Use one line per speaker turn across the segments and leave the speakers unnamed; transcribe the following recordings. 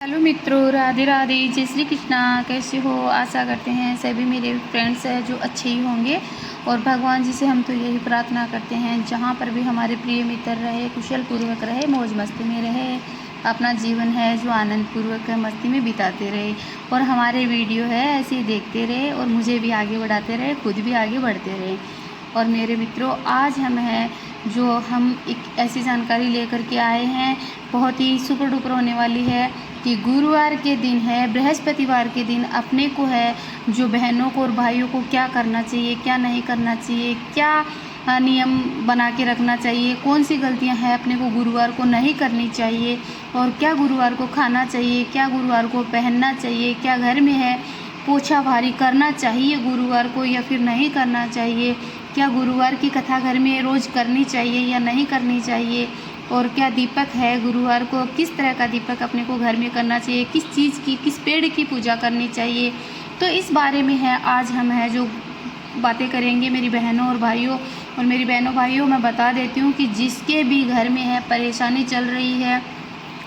Hello मित्रों, राधे राधे, जय श्री कृष्णा। कैसे हो? आशा करते हैं सभी मेरे फ्रेंड्स हैं जो अच्छे ही होंगे। और भगवान जी से हम तो यही प्रार्थना करते हैं, जहाँ पर भी हमारे प्रिय मित्र रहे, कुशल पूर्वक रहे, मौज मस्ती में रहे, अपना जीवन है जो आनंद पूर्वक मस्ती में बिताते रहे। और हमारे वीडियो है ऐसे ही देखते रहे और मुझे भी आगे बढ़ाते रहे, खुद भी आगे बढ़ते रहे। और मेरे मित्रों, आज हम एक ऐसी जानकारी लेकर के आए हैं, बहुत ही सुपर डुपर होने वाली है कि गुरुवार के दिन है, बृहस्पतिवार के दिन अपने को है जो बहनों को और भाइयों को क्या करना चाहिए, क्या नहीं करना चाहिए, क्या नियम बना के रखना चाहिए, कौन सी गलतियां हैं अपने को गुरुवार को नहीं करनी चाहिए, और क्या गुरुवार को खाना चाहिए, क्या गुरुवार को पहनना चाहिए, क्या घर में है पोछा भारी करना चाहिए गुरुवार को या फिर नहीं करना चाहिए, क्या गुरुवार की कथा घर में रोज़ करनी चाहिए या नहीं करनी चाहिए, और क्या दीपक है गुरुवार को किस तरह का दीपक अपने को घर में करना चाहिए, किस चीज़ की, किस पेड़ की पूजा करनी चाहिए। तो इस बारे में है आज हम है जो बातें करेंगे मेरी बहनों और भाइयों। और मेरी बहनों भाइयों, मैं बता देती हूँ कि जिसके भी घर में है परेशानी चल रही है,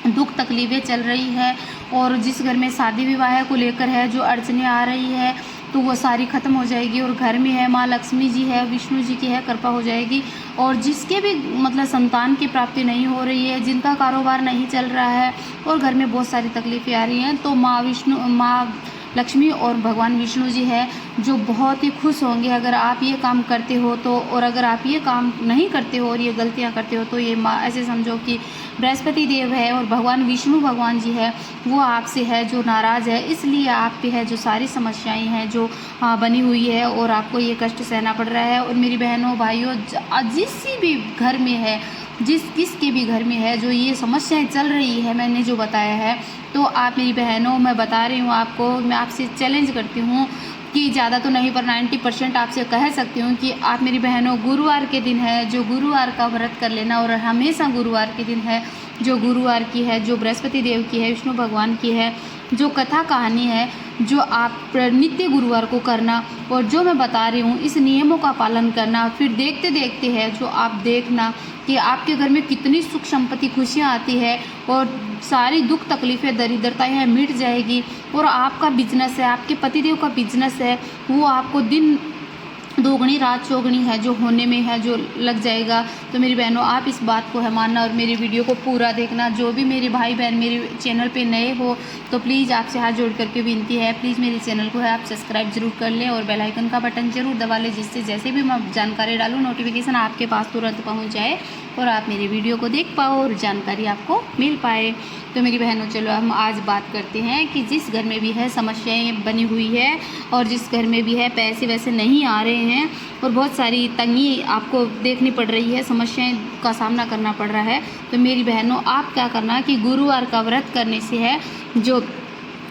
दुख तकलीफ़ें चल रही है, और जिस घर में शादी विवाह को लेकर है जो अड़चनें आ रही है, तो वो सारी ख़त्म हो जाएगी। और घर में है माँ लक्ष्मी जी है, विष्णु जी की है कृपा हो जाएगी। और जिसके भी मतलब संतान की प्राप्ति नहीं हो रही है, जिनका कारोबार नहीं चल रहा है और घर में बहुत सारी तकलीफ़ें आ रही हैं, तो माँ लक्ष्मी और भगवान विष्णु जी है जो बहुत ही खुश होंगे अगर आप ये काम करते हो तो। और अगर आप ये काम नहीं करते हो और ये गलतियाँ करते हो तो ये माँ, ऐसे समझो कि बृहस्पति देव है और भगवान विष्णु भगवान जी है वो आपसे है जो नाराज़ है, इसलिए आप पे है जो सारी समस्याएं हैं जो बनी हुई है और आपको ये कष्ट सहना पड़ रहा है। और मेरी बहनों भाइयों, जिस भी घर में है, किसके भी घर में है जो ये समस्याएं चल रही है, मैंने जो बताया है, तो आप मेरी बहनों, मैं बता रही हूँ आपको, मैं आपसे चैलेंज करती हूँ कि ज़्यादा तो नहीं पर 90% आपसे कह सकती हूँ कि आप मेरी बहनों गुरुवार के दिन है जो गुरुवार का व्रत कर लेना। और हमेशा गुरुवार के दिन है जो गुरुवार की है, जो बृहस्पति देव की है, विष्णु भगवान की है, जो कथा कहानी है, जो आप नित्य गुरुवार को करना। और जो मैं बता रही हूँ इस नियमों का पालन करना, फिर देखते देखते है जो आप देखना कि आपके घर में कितनी सुख संपत्ति खुशियाँ आती है और सारी दुख तकलीफ़ें दरिद्रताएं हैं मिट जाएगी। और आपका बिजनेस है, आपके पतिदेव का बिजनेस है, वो आपको दिन दोगुनी रात चौगुनी है जो होने में है जो लग जाएगा। तो मेरी बहनों, आप इस बात को है मानना और मेरी वीडियो को पूरा देखना। जो भी मेरे भाई बहन मेरे चैनल पे नए हो तो प्लीज़ आपसे हाथ जोड़ करके विनती है, प्लीज़ मेरे चैनल को है आप सब्सक्राइब जरूर कर लें और बेल आइकन का बटन जरूर दबा लें, जिससे जैसे भी मैं जानकारी डालूँ नोटिफिकेशन आपके पास तुरंत पहुँच जाए और आप मेरी वीडियो को देख पाओ और जानकारी आपको मिल पाए। तो मेरी बहनों, चलो हम आज बात करते हैं कि जिस घर में भी है समस्याएं बनी हुई है और जिस घर में भी है पैसे वैसे नहीं आ रहे हैं और बहुत सारी तंगी आपको देखनी पड़ रही है, समस्याएं का सामना करना पड़ रहा है, तो मेरी बहनों आप क्या करना कि गुरुवार का व्रत करने से है जो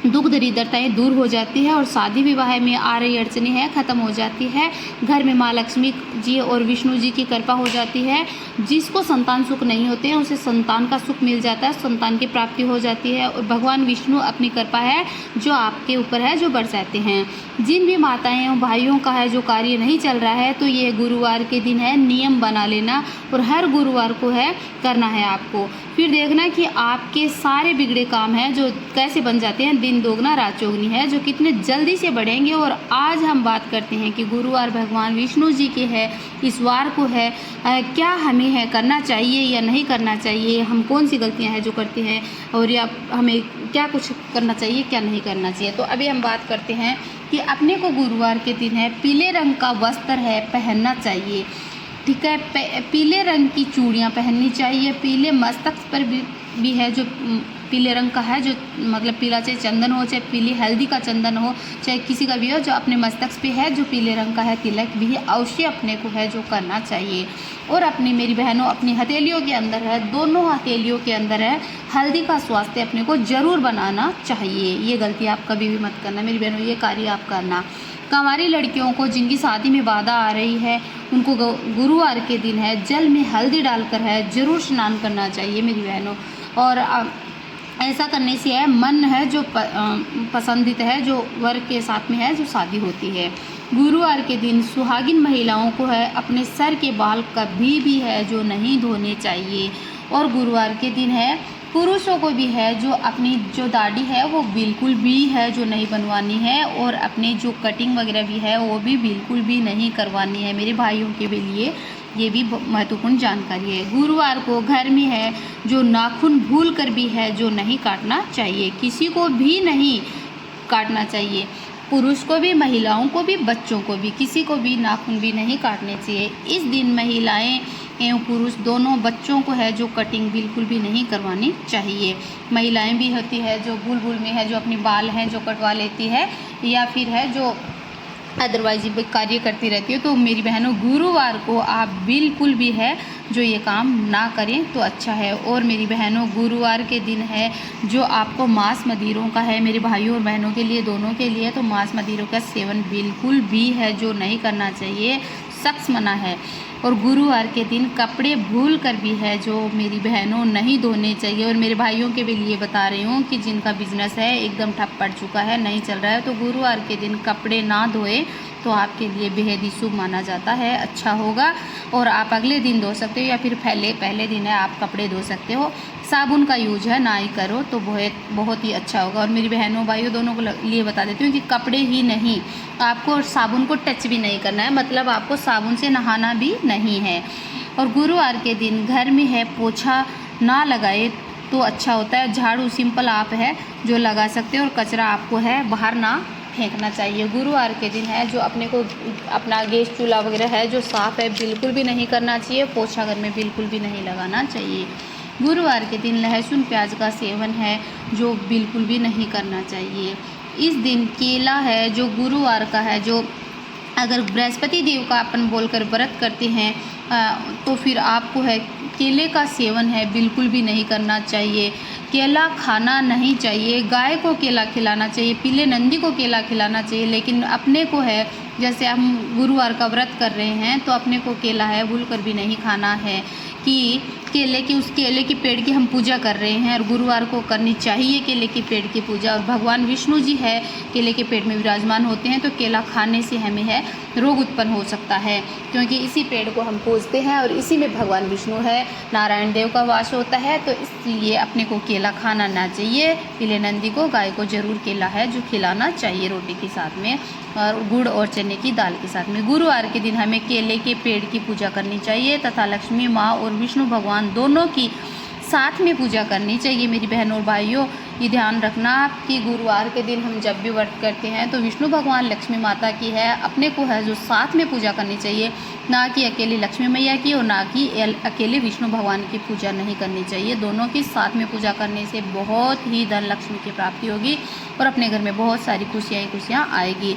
दुख दरिद्रताएं दूर हो जाती है और शादी विवाह में आ रही अड़चनें हैं ख़त्म हो जाती है। घर में माँ लक्ष्मी जी और विष्णु जी की कृपा हो जाती है। जिसको संतान सुख नहीं होते हैं उसे संतान का सुख मिल जाता है, संतान की प्राप्ति हो जाती है। और भगवान विष्णु अपनी कृपा है जो आपके ऊपर है जो बरसाते हैं। जिन भी माताएं और भाइयों का है जो कार्य नहीं चल रहा है, तो ये गुरुवार के दिन है नियम बना लेना और हर गुरुवार को है करना है आपको। फिर देखना कि आपके सारे बिगड़े काम हैं जो कैसे बन जाते हैं, दिन दोगुना रात चौगुनी है जो कितने जल्दी से बढ़ेंगे। और आज हम बात करते हैं कि गुरुवार भगवान विष्णु जी के है, इस वार को है क्या हमें है करना चाहिए या नहीं करना चाहिए, हम कौन सी गलतियां हैं जो करते हैं और या हमें क्या कुछ करना चाहिए क्या नहीं करना चाहिए। तो अभी हम बात करते हैं कि अपने को गुरुवार के दिन है पीले रंग का वस्त्र है पहनना चाहिए, ठीक है। पीले रंग की चूड़ियाँ पहननी चाहिए। पीले मस्तक पर भी है जो पीले रंग का है, जो मतलब पीला, चाहे चंदन हो, चाहे पीली हल्दी का चंदन हो, चाहे किसी का भी हो, जो अपने मस्तक पे है जो पीले रंग का है तिलक भी है अवश्य अपने को है जो करना चाहिए। और अपनी मेरी बहनों अपनी हथेलियों के अंदर है, दोनों हथेलियों के अंदर है हल्दी का स्वास्थ्य अपने को जरूर बनाना चाहिए। ये गलती आप कभी भी मत करना मेरी बहनों, ये कार्य आप करना। कंवारी लड़कियों को जिनकी शादी में बाधा आ रही है उनको गुरुवार के दिन है जल में हल्दी डालकर है जरूर स्नान करना चाहिए मेरी बहनों। और ऐसा करने से है मन है जो पसंदीदा है जो वर के साथ में है जो शादी होती है। गुरुवार के दिन सुहागिन महिलाओं को है अपने सर के बाल कभी भी है जो नहीं धोने चाहिए। और गुरुवार के दिन है पुरुषों को भी है जो अपनी जो दाढ़ी है वो बिल्कुल भी है जो नहीं बनवानी है, और अपने जो कटिंग वगैरह भी है वो भी बिल्कुल भी नहीं करवानी है। मेरे भाइयों के लिए ये भी महत्वपूर्ण जानकारी है। गुरुवार को घर में है जो नाखून भूल कर भी है जो नहीं काटना चाहिए, किसी को भी नहीं काटना चाहिए, पुरुष को भी, महिलाओं को भी, बच्चों को भी, किसी को भी नाखून भी नहीं काटने चाहिए। इस दिन महिलाएं एवं पुरुष दोनों बच्चों को है जो कटिंग बिल्कुल भी नहीं करवानी चाहिए। महिलाएं भी होती है जो बुलबुल में है जो अपनी बाल हैं जो कटवा लेती है, या फिर है जो अदरवाइज कार्य करती रहती है। तो मेरी बहनों, गुरुवार को आप बिल्कुल भी है जो ये काम ना करें तो अच्छा है। और मेरी बहनों, गुरुवार के दिन है जो आपको मांस मदिरों का है, मेरे भाइयों और बहनों के लिए, दोनों के लिए, तो मांस मदिरों का सेवन बिल्कुल भी है जो नहीं करना चाहिए, सख्त मना है। और गुरुवार के दिन कपड़े भूल कर भी है जो मेरी बहनों नहीं धोने चाहिए। और मेरे भाइयों के भी लिए बता रही हूँ कि जिनका बिजनेस है एकदम ठप पड़ चुका है, नहीं चल रहा है, तो गुरुवार के दिन कपड़े ना धोए तो आपके लिए बेहद ही शुभ माना जाता है, अच्छा होगा। और आप अगले दिन धो सकते हो या फिर पहले दिन है आप कपड़े धो सकते हो। साबुन का यूज है ना ही करो तो बहुत ही अच्छा होगा। और मेरी बहनों भाइयों दोनों को लिए बता देती हूँ कि कपड़े ही नहीं, आपको साबुन को टच भी नहीं करना है, मतलब आपको साबुन से नहाना भी नहीं है। और गुरुवार के दिन घर में है पोछा ना लगाए तो अच्छा होता है। झाड़ू सिंपल आप है जो लगा सकते हो, और कचरा आपको है बाहर ना फेंकना चाहिए। गुरुवार के दिन है जो अपने को अपना गैस चूल्हा वगैरह है जो साफ़ है बिल्कुल भी नहीं करना चाहिए, पोछा घर में बिल्कुल भी नहीं लगाना चाहिए। गुरुवार के दिन लहसुन प्याज का सेवन है जो बिल्कुल भी नहीं करना चाहिए। इस दिन केला है जो गुरुवार का है, जो अगर बृहस्पति देव का अपन बोलकर व्रत करते हैं तो फिर आपको है केले का सेवन है बिल्कुल भी नहीं करना चाहिए। केला खाना नहीं चाहिए, गाय को केला खिलाना चाहिए, पीले नंदी को केला खिलाना चाहिए, लेकिन अपने को है जैसे हम गुरुवार का व्रत कर रहे हैं तो अपने को केला है भूल कर भी नहीं खाना है, कि उस केले के पेड़ की हम पूजा कर रहे हैं और गुरुवार को करनी चाहिए केले के पेड़ की पूजा। और भगवान विष्णु जी है केले के पेड़ में विराजमान होते हैं, तो केला खाने से हमें है रोग उत्पन्न हो सकता है, क्योंकि इसी पेड़ को हम पूजते हैं और इसी में भगवान विष्णु है, नारायण देव का वास होता है, तो इसलिए अपने को केला खाना ना चाहिए। पीले नंदी को, गाय को जरूर केला है जो खिलाना चाहिए रोटी के साथ में, और गुड़ और चने की दाल के साथ में। गुरुवार के दिन हमें केले के पेड़ की पूजा करनी चाहिए तथा लक्ष्मी माँ और विष्णु भगवान दोनों की साथ में पूजा करनी चाहिए। मेरी बहनों और भाइयों, ये ध्यान रखना कि गुरुवार के दिन हम जब भी व्रत करते हैं तो विष्णु भगवान, लक्ष्मी माता की है अपने को है जो साथ में पूजा करनी चाहिए, ना कि अकेले लक्ष्मी मैया की और ना कि अकेले विष्णु भगवान की पूजा नहीं करनी चाहिए। दोनों की साथ में पूजा करने से बहुत ही धन लक्ष्मी की प्राप्ति होगी और अपने घर में बहुत सारी खुशियाँ आएगी,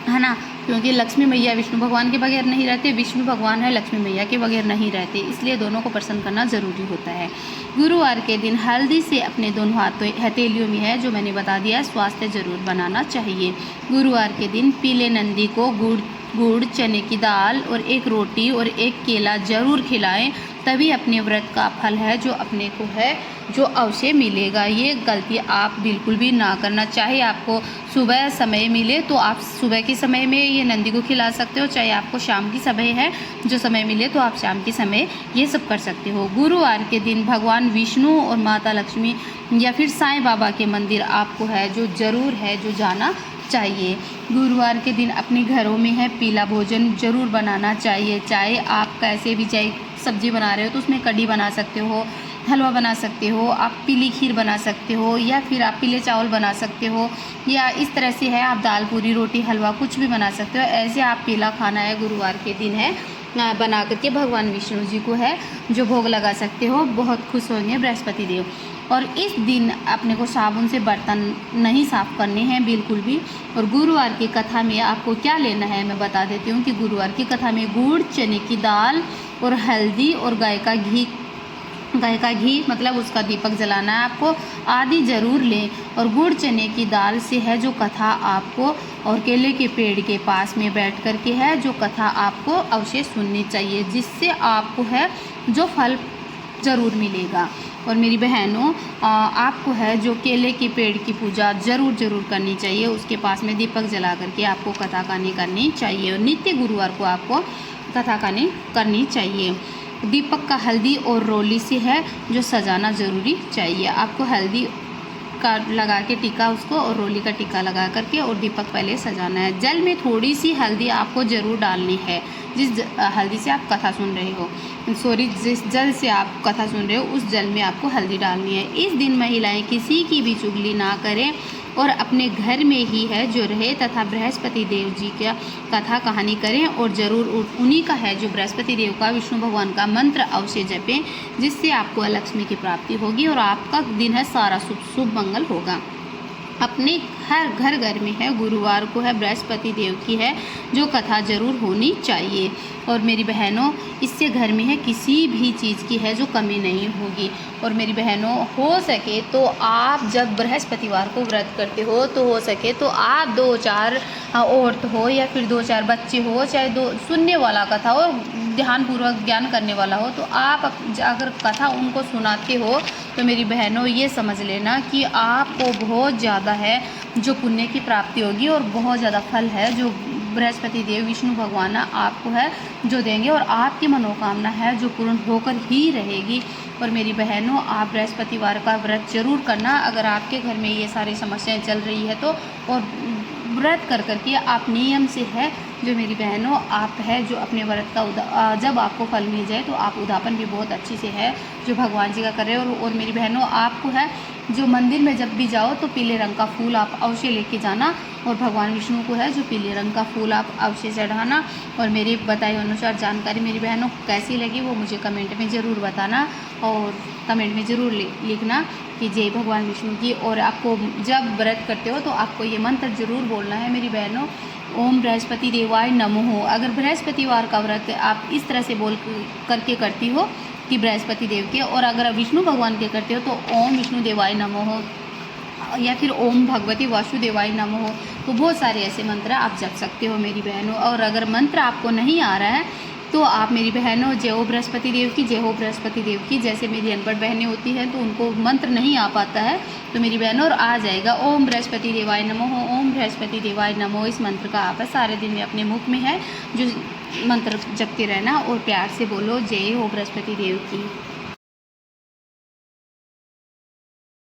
है ना, क्योंकि लक्ष्मी मैया विष्णु भगवान के बगैर नहीं रहते, विष्णु भगवान है लक्ष्मी मैया के बगैर नहीं रहते, इसलिए दोनों को प्रसन्न करना ज़रूरी होता है। गुरुवार के दिन हल्दी से अपने दोनों हथेलियों में है जो मैंने बता दिया, स्वास्थ्य जरूर बनाना चाहिए। गुरुवार के दिन पीले नंदी को गुड़, चने की दाल और एक रोटी और एक केला जरूर खिलाएं, तभी अपने व्रत का फल है जो अपने को है जो अवश्य मिलेगा। ये गलती आप बिल्कुल भी ना करना। चाहे आपको सुबह समय मिले तो आप सुबह के समय में ये नंदी को खिला सकते हो, चाहे आपको शाम की समय है जो समय मिले तो आप शाम के समय ये सब कर सकते हो। गुरुवार के दिन भगवान विष्णु और माता लक्ष्मी या फिर साईं बाबा के मंदिर आपको है जो ज़रूर है जो जाना चाहिए। गुरुवार के दिन अपने घरों में है पीला भोजन जरूर बनाना चाहिए, चाहे आप कैसे भी, चाहे सब्जी बना रहे हो तो उसमें कढ़ी बना सकते हो, हलवा बना सकते हो, आप पीली खीर बना सकते हो, या फिर आप पीले चावल बना सकते हो, या इस तरह से है आप दाल पूरी रोटी हलवा कुछ भी बना सकते हो। ऐसे आप पीला खाना है गुरुवार के दिन है बना करके भगवान विष्णु जी को है जो भोग लगा सकते हो, बहुत खुश होंगे बृहस्पति देव। और इस दिन अपने को साबुन से बर्तन नहीं साफ़ करने हैं बिल्कुल भी। और गुरुवार की कथा में आपको क्या लेना है मैं बता देती हूँ कि गुरुवार की कथा में गुड़, चने की दाल और हल्दी और गाय का घी मतलब उसका दीपक जलाना है आपको, आदि ज़रूर लें। और गुड़ चने की दाल से है जो कथा आपको, और केले के पेड़ के पास में बैठ कर के है जो कथा आपको अवश्य सुननी चाहिए, जिससे आपको है जो फल ज़रूर मिलेगा। और मेरी बहनों, आपको है जो केले के पेड़ की पूजा ज़रूर करनी चाहिए, उसके पास में दीपक जला करके आपको कथा कहानी करनी चाहिए, और नित्य गुरुवार को आपको कथा कहानी करनी चाहिए। दीपक का हल्दी और रोली से है जो सजाना ज़रूरी चाहिए। आपको हल्दी का लगा के टीका उसको और रोली का टीका लगा करके और दीपक पहले सजाना है। जल में थोड़ी सी हल्दी आपको ज़रूर डालनी है। जिस हल्दी से आप कथा सुन रहे हो, जिस जल से आप कथा सुन रहे हो उस जल में आपको हल्दी डालनी है। इस दिन महिलाएं किसी की भी चुगली ना करें और अपने घर में ही है जो रहे तथा बृहस्पति देव जी का कथा कहानी करें और ज़रूर उन्हीं का है जो बृहस्पति देव का विष्णु भगवान का मंत्र अवश्य जपें, जिससे आपको लक्ष्मी की प्राप्ति होगी और आपका दिन है सारा शुभ मंगल होगा। अपने हर घर में है, गुरुवार को है, बृहस्पति देव की है जो कथा ज़रूर होनी चाहिए। और मेरी बहनों, इससे घर में है किसी भी चीज़ की है जो कमी नहीं होगी। और मेरी बहनों, हो सके तो आप जब बृहस्पतिवार को व्रत करते हो तो हो सके तो आप 2-4 औरत हो या फिर 2-4 बच्चे हो, चाहे 2 सुनने वाला कथा हो, ध्यानपूर्वक ज्ञान करने वाला हो, तो आप अगर कथा उनको सुनाते हो तो मेरी बहनों ये समझ लेना कि आपको बहुत ज़्यादा है जो पुण्य की प्राप्ति होगी और बहुत ज़्यादा फल है जो बृहस्पति देव विष्णु भगवान आपको है जो देंगे और आपकी मनोकामना है जो पूर्ण होकर ही रहेगी। और मेरी बहनों, आप बृहस्पतिवार का व्रत जरूर करना अगर आपके घर में ये सारी समस्याएं चल रही है तो। और व्रत कर करके आप नियम से है जो मेरी बहनों आप है जो अपने व्रत का जब आपको फल मिल जाए तो आप उद्यापन भी बहुत अच्छी से है जो भगवान जी का कर रहे हो। और मेरी बहनों, आपको है जो मंदिर में जब भी जाओ तो पीले रंग का फूल आप अवश्य लेके जाना और भगवान विष्णु को है जो पीले रंग का फूल आप अवश्य चढ़ाना। और मेरे बताए अनुसार जानकारी मेरी बहनों कैसी लगी वो मुझे कमेंट में ज़रूर बताना और कमेंट में ज़रूर लिखना कि जय भगवान विष्णु की। और आपको जब व्रत करते हो तो आपको ये मंत्र ज़रूर बोलना है मेरी बहनों, ओम बृहस्पति देवाय नमः। अगर बृहस्पतिवार का व्रत आप इस तरह से बोल करके करती हो कि बृहस्पति देव के, और अगर विष्णु भगवान के करते हो तो ओम विष्णु देवाय नमः या फिर ओम भगवती वासुदेवाय नमः। तो बहुत सारे ऐसे मंत्र आप जप सकते हो मेरी बहनों। और अगर मंत्र आपको नहीं आ रहा है तो आप मेरी बहनों जय हो बृहस्पति देव की, जय हो बृहस्पति देव की। जैसे मेरी अनपढ़ बहनें होती हैं तो उनको मंत्र नहीं आ पाता है तो मेरी बहनों और आ जाएगा ओम बृहस्पति देवाय नमः, ओम बृहस्पति देवाय नमः। इस मंत्र का आप सारे दिन में अपने मुख में है जो मंत्र जपते रहना और प्यार से बोलो जय हो बृहस्पति देव की।